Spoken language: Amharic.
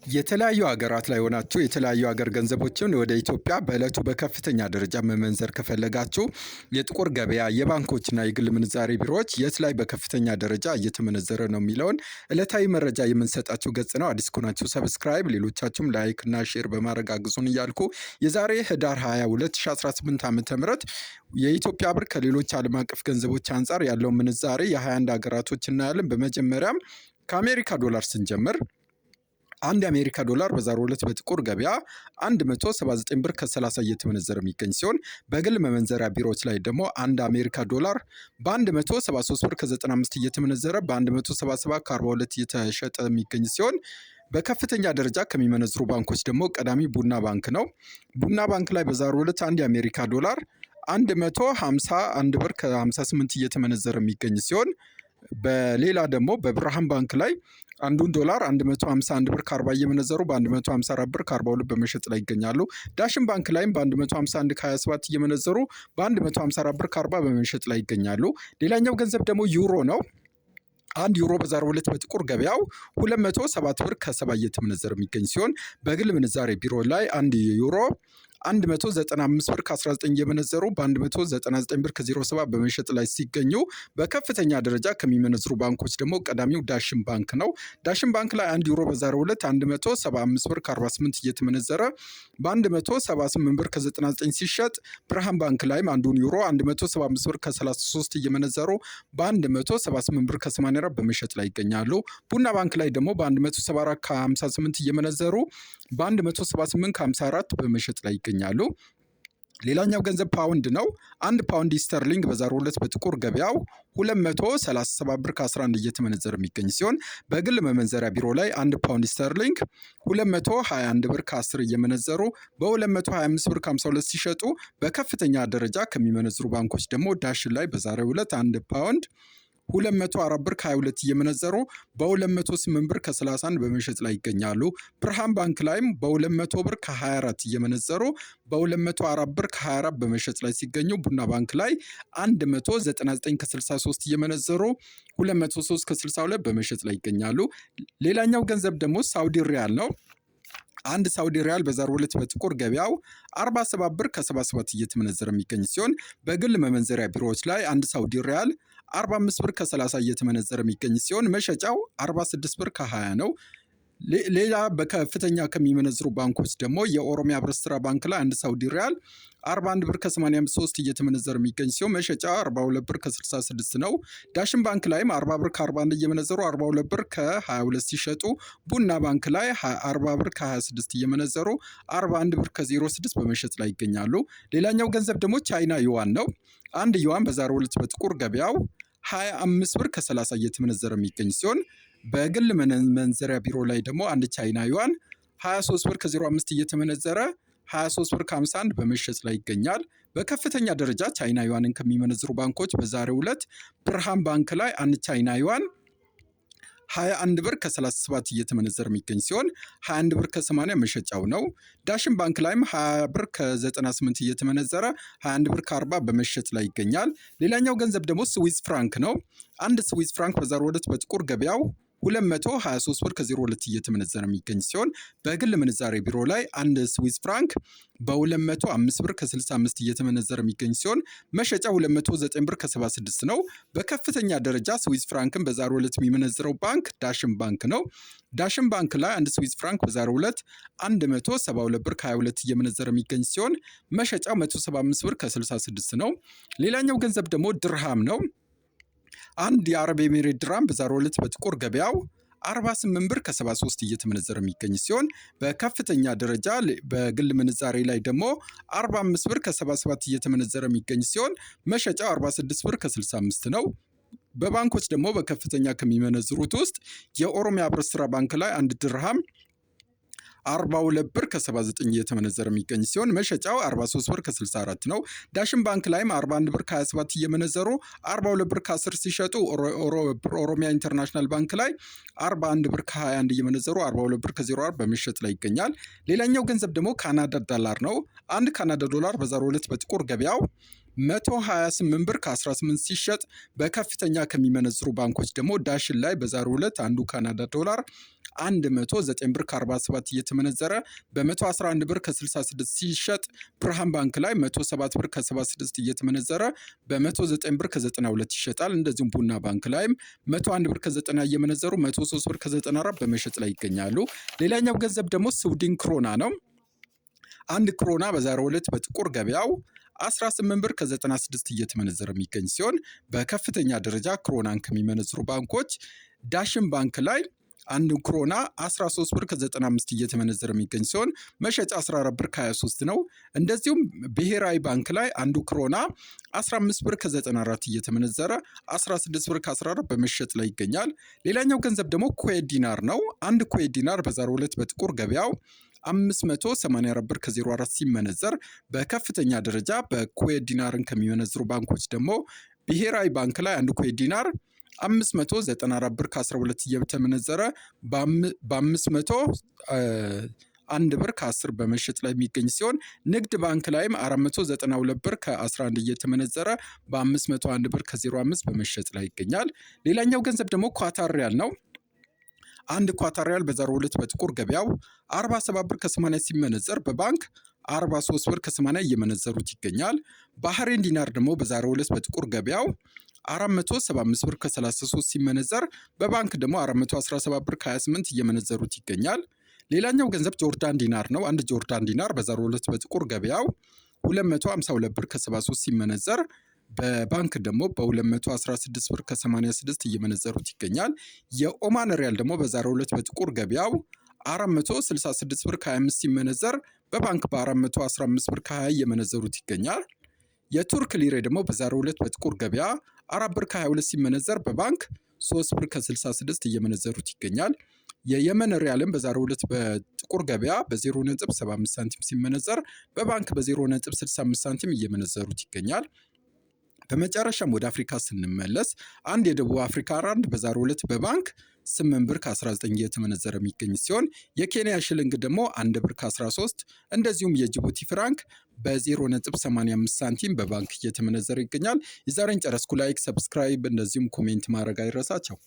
የተለያዩ ሀገራት ላይ ሆናችሁ የተለያዩ ሀገር ገንዘቦችን ወደ ኢትዮጵያ በዕለቱ በከፍተኛ ደረጃ መመንዘር ከፈለጋችሁ የጥቁር ገበያ የባንኮችና የግል ምንዛሬ ቢሮዎች የት ላይ በከፍተኛ ደረጃ እየተመነዘረ ነው የሚለውን ዕለታዊ መረጃ የምንሰጣችሁ ገጽ ነው። አዲስ ከሆናችሁ ሰብስክራይብ፣ ሌሎቻችሁም ላይክ እና ሼር በማድረግ አግዙን እያልኩ የዛሬ ህዳር 20 2018 ዓ.ም የኢትዮጵያ ብር ከሌሎች ዓለም አቀፍ ገንዘቦች አንጻር ያለው ምንዛሬ የ21 ሀገራቶች እናያለን። በመጀመሪያም ከአሜሪካ ዶላር ስንጀምር አንድ የአሜሪካ ዶላር በዛሬው ዕለት በጥቁር ገበያ 179 ብር ከ30 እየተመነዘረ የሚገኝ ሲሆን በግል መመንዘሪያ ቢሮዎች ላይ ደግሞ አንድ አሜሪካ ዶላር በ173 ብር ከ95 እየተመነዘረ በ177 ከ42 እየተሸጠ የሚገኝ ሲሆን በከፍተኛ ደረጃ ከሚመነዝሩ ባንኮች ደግሞ ቀዳሚ ቡና ባንክ ነው። ቡና ባንክ ላይ በዛሬው ዕለት አንድ የአሜሪካ ዶላር 151 ብር ከ58 እየተመነዘረ የሚገኝ ሲሆን በሌላ ደግሞ በብርሃን ባንክ ላይ አንዱን ዶላር 151 ብር ከ40 እየመነዘሩ በ154 ብር ከ42 በመሸጥ ላይ ይገኛሉ። ዳሽን ባንክ ላይም በ151 ከ27 እየመነዘሩ በ154 ብር ከ40 በመሸጥ ላይ ይገኛሉ። ሌላኛው ገንዘብ ደግሞ ዩሮ ነው። አንድ ዩሮ በዛሬው ዕለት በጥቁር ገበያው 207 ብር ከ70 እየተመነዘረ የሚገኝ ሲሆን በግል ምንዛሬ ቢሮ ላይ አንድ ዩሮ 195 ብር ከ19 እየመነዘሩ በ199 ብር ከ07 በመሸጥ ላይ ሲገኙ በከፍተኛ ደረጃ ከሚመነዝሩ ባንኮች ደግሞ ቀዳሚው ዳሽን ባንክ ነው። ዳሽን ባንክ ላይ አንድ ዩሮ በዛሬው ዕለት 175 ብር ከ48 እየተመነዘረ በ178 ብር ከ99 ሲሸጥ፣ ብርሃን ባንክ ላይም አንዱን ዩሮ 175 ብር ከ33 እየመነዘሩ በ178 ብር ከ84 በመሸጥ ላይ ይገኛሉ። ቡና ባንክ ላይ ደግሞ በ174 ከ58 እየመነዘሩ በ178 ከ54 በመሸጥ ላይ ይገኛሉ። ሌላኛው ገንዘብ ፓውንድ ነው። አንድ ፓውንድ ስተርሊንግ በዛሬው ዕለት በጥቁር ገበያው 237 ብር ከ11 እየተመነዘረ የሚገኝ ሲሆን በግል መመንዘሪያ ቢሮ ላይ አንድ ፓውንድ ስተርሊንግ 221 ብር ከ10 እየመነዘሩ በ225 ብር ከ52 ሲሸጡ በከፍተኛ ደረጃ ከሚመነዝሩ ባንኮች ደግሞ ዳሽን ላይ በዛሬው ዕለት አንድ ፓውንድ 204 ብር ከ22 እየመነዘሩ በ208 ብር ከ31 በመሸጥ ላይ ይገኛሉ። ብርሃን ባንክ ላይም በ200 ብር ከ24 እየመነዘሩ በ204 ብር ከ24 በመሸጥ ላይ ሲገኙ፣ ቡና ባንክ ላይ 199 ከ63 እየመነዘሩ 203 ከ62 በመሸጥ ላይ ይገኛሉ። ሌላኛው ገንዘብ ደግሞ ሳውዲ ሪያል ነው። አንድ ሳውዲ ሪያል በዛሬው ዕለት በጥቁር ገበያው 47 ብር ከ77 እየተመነዘረ የሚገኝ ሲሆን በግል መመንዘሪያ ቢሮዎች ላይ አንድ ሳውዲ ሪያል 45 ብር ከ30 እየተመነዘረ የሚገኝ ሲሆን መሸጫው 46 ብር ከ20 ነው። ሌላ በከፍተኛ ከሚመነዝሩ ባንኮች ደግሞ የኦሮሚያ ህብረት ስራ ባንክ ላይ አንድ ሳውዲ ሪያል 41 ብር ከ83 እየተመነዘረ የሚገኝ ሲሆን መሸጫ 42 ብር ከ66 ነው። ዳሽን ባንክ ላይም 40 ብር ከ41 እየመነዘሩ 42 ብር ከ22 ሲሸጡ፣ ቡና ባንክ ላይ 40 ብር ከ26 እየመነዘሩ 41 ብር ከ06 በመሸጥ ላይ ይገኛሉ። ሌላኛው ገንዘብ ደግሞ ቻይና ዩዋን ነው። አንድ ዩዋን በዛሬው ዕለት በጥቁር ገበያው 25 ብር ከ30 እየተመነዘረ የሚገኝ ሲሆን በግል መመንዘሪያ ቢሮ ላይ ደግሞ አንድ ቻይና ዩዋን 23 ብር ከ05 እየተመነዘረ 23 ብር ከ51 በመሸጥ ላይ ይገኛል። በከፍተኛ ደረጃ ቻይና ዩዋንን ከሚመነዝሩ ባንኮች በዛሬው ዕለት ብርሃን ባንክ ላይ አንድ ቻይና ዩዋን 21 ብር ከ37 እየተመነዘረ የሚገኝ ሲሆን 21 ብር ከ80 መሸጫው ነው። ዳሽን ባንክ ላይም 20 ብር ከ98 እየተመነዘረ 21 ብር ከ40 በመሸጥ ላይ ይገኛል። ሌላኛው ገንዘብ ደግሞ ስዊዝ ፍራንክ ነው። አንድ ስዊዝ ፍራንክ በዛሬው ዕለት በጥቁር ገበያው 223 ብር ከ02 እየተመነዘረ የሚገኝ ሲሆን በግል ምንዛሬ ቢሮ ላይ አንድ ስዊዝ ፍራንክ በ205 ብር ከ65 እየተመነዘረ የሚገኝ ሲሆን መሸጫ 209 ብር ከ76 ነው። በከፍተኛ ደረጃ ስዊዝ ፍራንክን በዛሬው ዕለት የሚመነዝረው ባንክ ዳሽን ባንክ ነው። ዳሽን ባንክ ላይ አንድ ስዊዝ ፍራንክ በዛሬው ዕለት 172 ብር ከ22 እየመነዘረ የሚገኝ ሲሆን መሸጫው 175 ብር ከ66 ነው። ሌላኛው ገንዘብ ደግሞ ድርሃም ነው። አንድ የአረብ ኤሚሬት ድራም በዛሬው ዕለት በጥቁር ገበያው 48 ብር ከ73 እየተመነዘረ የሚገኝ ሲሆን በከፍተኛ ደረጃ በግል ምንዛሬ ላይ ደግሞ 45 ብር ከ77 እየተመነዘረ የሚገኝ ሲሆን መሸጫው 46 ብር ከ65 ነው። በባንኮች ደግሞ በከፍተኛ ከሚመነዝሩት ውስጥ የኦሮሚያ ህብረት ስራ ባንክ ላይ አንድ ድርሃም 42 ብር ከ79 እየተመነዘረ የሚገኝ ሲሆን መሸጫው 43 ብር ከ64 ነው። ዳሽን ባንክ ላይም 41 ብር ከ27 እየመነዘሩ 42 ብር ከ10 ሲሸጡ፣ ኦሮሚያ ኢንተርናሽናል ባንክ ላይ 41 ብር ከ21 እየመነዘሩ 42 ብር ከ04 በመሸጥ ላይ ይገኛል። ሌላኛው ገንዘብ ደግሞ ካናዳ ዶላር ነው። አንድ ካናዳ ዶላር በዛሬው ዕለት በጥቁር ገበያው 128 ብር ከ18 ሲሸጥ በከፍተኛ ከሚመነዝሩ ባንኮች ደግሞ ዳሽን ላይ በዛሬው ዕለት አንዱ ካናዳ ዶላር 109 ብር ከ47 እየተመነዘረ በ111 ብር ከ66 ሲሸጥ ብርሃን ባንክ ላይ 107 ብር ከ76 እየተመነዘረ በ109 ብር ከ92 ይሸጣል። እንደዚሁም ቡና ባንክ ላይም 101 ብር ከ90 እየመነዘሩ 103 ብር ከ94 በመሸጥ ላይ ይገኛሉ። ሌላኛው ገንዘብ ደግሞ ስዊድን ክሮና ነው። አንድ ክሮና በዛሬው ዕለት በጥቁር ገበያው 18 ብር ከ96 እየተመነዘረ የሚገኝ ሲሆን በከፍተኛ ደረጃ ክሮናን ከሚመነዝሩ ባንኮች ዳሽን ባንክ ላይ አንድ ክሮና 13 ብር ከ95 እየተመነዘረ የሚገኝ ሲሆን መሸጫ 14 ብር ከ23 ነው። እንደዚሁም ብሔራዊ ባንክ ላይ አንዱ ክሮና 15 ብር ከ94 እየተመነዘረ 16 ብር ከ14 በመሸጥ ላይ ይገኛል። ሌላኛው ገንዘብ ደግሞ ኩዌት ዲናር ነው። አንድ ኩዌት ዲናር በዛሬው ዕለት በጥቁር ገበያው 584 ብር ከ04 ሲመነዘር በከፍተኛ ደረጃ በኩዌት ዲናርን ከሚመነዝሩ ባንኮች ደግሞ ብሔራዊ ባንክ ላይ አንድ ኩዌት ዲናር 594 ብር ከ12 እየተመነዘረ በ501 ብር ከ10 በመሸጥ ላይ የሚገኝ ሲሆን ንግድ ባንክ ላይም 492 ብር ከ11 እየተመነዘረ በ501 ብር ከ05 በመሸጥ ላይ ይገኛል። ሌላኛው ገንዘብ ደግሞ ኳታር ሪያል ነው። አንድ ኳታር ሪያል በዛሬው ዕለት በጥቁር ገበያው 47 ብር ከ80 ሲመነዘር በባንክ 43 ብር ከ80 እየመነዘሩት ይገኛል። ባህሬን ዲናር ደግሞ በዛሬው ዕለት በጥቁር ገበያው 475 ብር ከ33 ሲመነዘር በባንክ ደግሞ 417 ብር ከ28 እየመነዘሩት ይገኛል። ሌላኛው ገንዘብ ጆርዳን ዲናር ነው። አንድ ጆርዳን ዲናር በዛሬው ዕለት በጥቁር ገበያው 252 ብር ከ73 ሲመነዘር በባንክ ደግሞ በ216 ብር ከ86 እየመነዘሩት ይገኛል። የኦማን ሪያል ደግሞ በዛሬው ዕለት በጥቁር ገበያው 466 ብር ከ25 ሲመነዘር በባንክ በ415 ብር ከ20 እየመነዘሩት ይገኛል። የቱርክ ሊሬ ደግሞ በዛሬው ዕለት በጥቁር ገበያ 4 ብር ከ22 ሲመነዘር በባንክ 3 ብር ከ66 እየመነዘሩት ይገኛል። የየመን ሪያልም በዛሬው ዕለት በጥቁር ገበያ በ0.75 ሳንቲም ሲመነዘር በባንክ በ0.65 ሳንቲም እየመነዘሩት ይገኛል። በመጨረሻም ወደ አፍሪካ ስንመለስ አንድ የደቡብ አፍሪካ ራንድ በዛሬው ዕለት በባንክ 8 ብር ከ19 እየተመነዘረ የሚገኝ ሲሆን የኬንያ ሽልንግ ደግሞ 1 ብር ከ13 እንደዚሁም የጅቡቲ ፍራንክ በ0.85 ሳንቲም በባንክ እየተመነዘረ ይገኛል። የዛሬን ጨረስኩ። ላይክ፣ ሰብስክራይብ እንደዚሁም ኮሜንት ማድረግ አይረሳቸው።